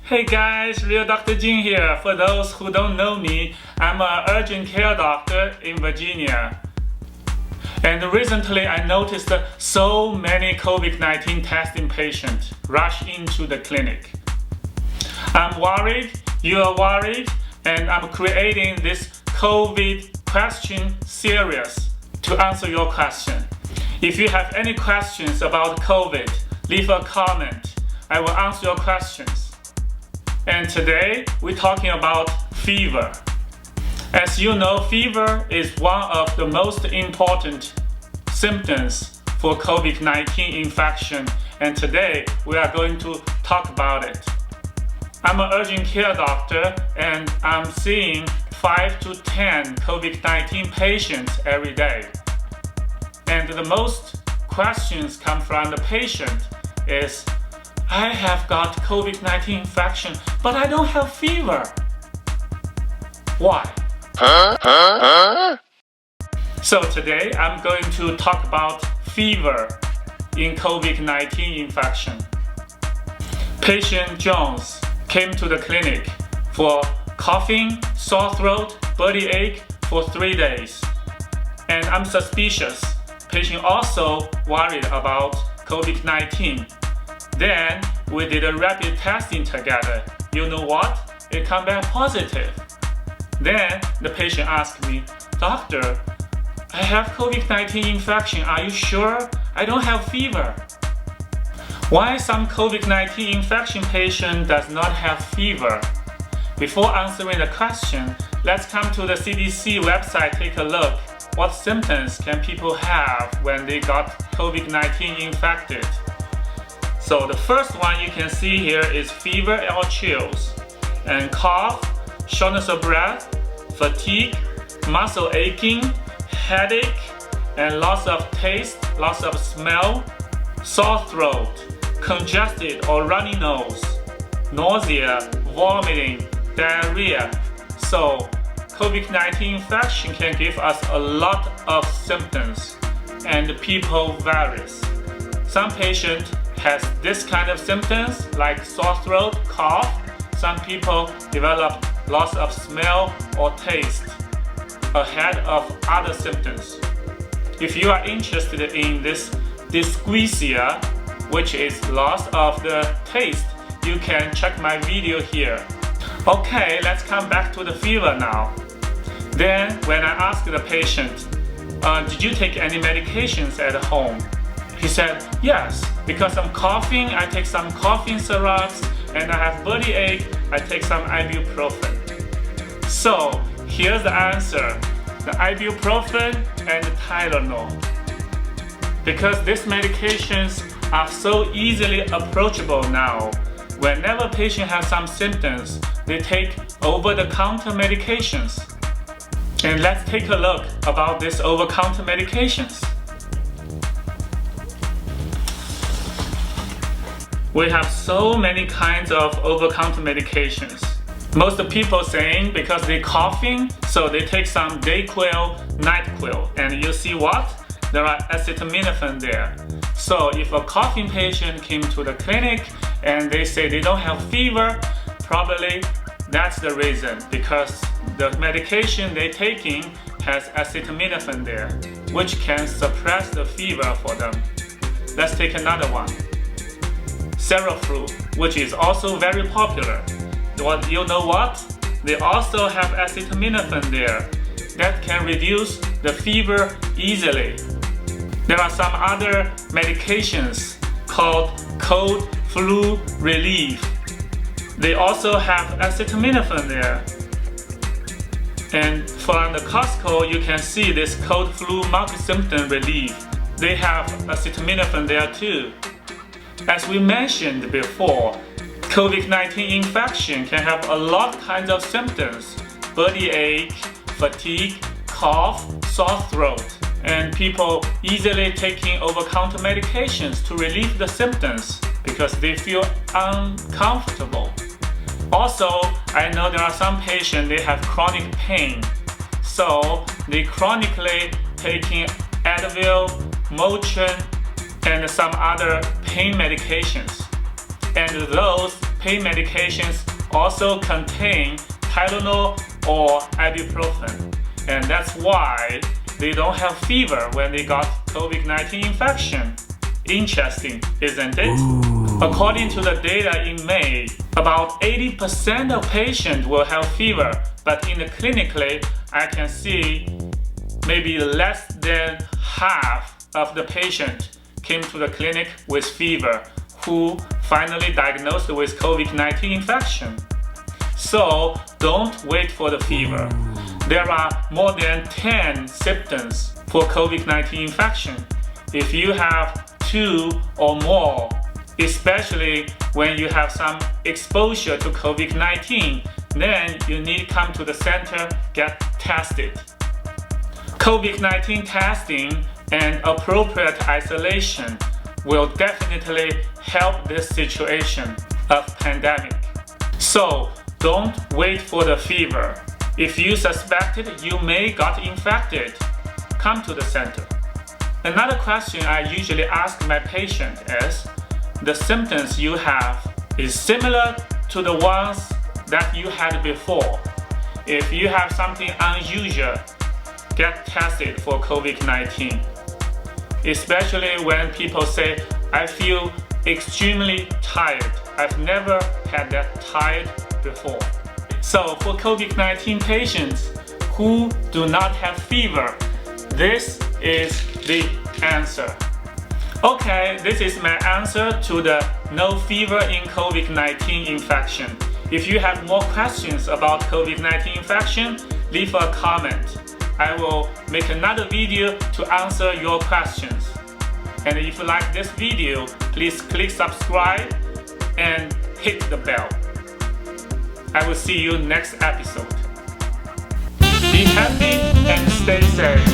Hey guys, Real Doctor Jin here. For those who don't know me, I'm an urgent care doctor in Virginia. And recently I noticed so many COVID-19 testing patients rush into the clinic. I'm worried, you are worried, and I'm creating this COVID question series to answer your question. If you have any questions about COVID, leave a comment. I will answer your questions. And today we're talking about fever. As you know, fever is one of the most important symptoms for COVID-19 infection, and today we are going to talk about it. I'm an urgent care doctor and I'm seeing 5 to 10 COVID-19 patients every day. And the most questions come from the patient is, I have got COVID-19 infection, but I don't have fever. Why? So today I'm going to talk about fever in COVID-19 infection. Patient Jones came to the clinic for coughing, sore throat, body ache for 3 days. And I'm suspicious. Patient also worried about COVID-19. Then we did a rapid testing together. You know what? It came back positive. Then the patient asked me, Doctor, I have COVID-19 infection. Are you sure I don't have fever? Why some COVID-19 infection patient does not have fever? Before answering the question, let's come to the CDC website, take a look. What symptoms can people have when they got COVID-19 infected? So the first one you can see here is fever or chills, and cough, shortness of breath, fatigue, muscle aching, headache, and loss of taste, loss of smell, sore throat, congested or runny nose, nausea, vomiting, diarrhea. So COVID-19 infection can give us a lot of symptoms, and people varies. Some patients has this kind of symptoms like sore throat, cough. Some people develop loss of smell or taste ahead of other symptoms. If you are interested in this dysgeusia, which is loss of the taste, you can check my video here. Okay, let's come back to the fever now. Then when I asked the patient, did you take any medications at home? He said, yes, because I'm coughing, I take some coughing syrups, and I have body ache, I take some ibuprofen. So here's the answer, the ibuprofen and the Tylenol. Because these medications are so easily approachable now, whenever patient has some symptoms, they take over-the-counter medications. And let's take a look about these over-the-counter medications. We have so many kinds of over-the-counter medications. Most people saying because they're coughing, so they take some Dayquil, NyQuil, and you see what? There are acetaminophen there. So if a coughing patient came to the clinic and they say they don't have fever, probably that's the reason, because the medication they're taking has acetaminophen there, which can suppress the fever for them. Let's take another one. Seroflu, which is also very popular. You know what? They also have acetaminophen there that can reduce the fever easily. There are some other medications called cold flu relief. They also have acetaminophen there. And from the Costco, you can see this cold flu multi-symptom relief. They have acetaminophen there too. As we mentioned before, COVID-19 infection can have a lot of kinds of symptoms: body ache, fatigue, cough, sore throat, and people easily taking over-counter medications to relieve the symptoms because they feel uncomfortable. Also, I know there are some patients, they have chronic pain, so they chronically taking Advil, Motrin, and some other pain medications. And those pain medications also contain Tylenol or ibuprofen, and that's why they don't have fever when they got COVID-19 infection. Interesting, isn't it? Ooh. According to the data in May, about 80% of patients will have fever, but in the clinically, I can see maybe less than half of the patient came to the clinic with fever who finally diagnosed with COVID-19 infection. So don't wait for the fever. There are more than 10 symptoms for COVID-19 infection. If you have 2 or more, especially when you have some exposure to COVID-19, then you need to come to the center, get tested. COVID-19 testing and appropriate isolation will definitely help this situation of pandemic. So don't wait for the fever. If you suspected you may got infected, come to the center. Another question I usually ask my patient is, the symptoms you have is similar to the ones that you had before. If you have something unusual, get tested for COVID-19. Especially when people say, I feel extremely tired. I've never had that tired before. So for COVID-19 patients who do not have fever, this is the answer. Okay, this is my answer to the no fever in COVID-19 infection. If you have more questions about COVID-19 infection, leave a comment. I will make another video to answer your questions. And if you like this video, please click subscribe and hit the bell. I will see you next episode. Be happy and stay safe.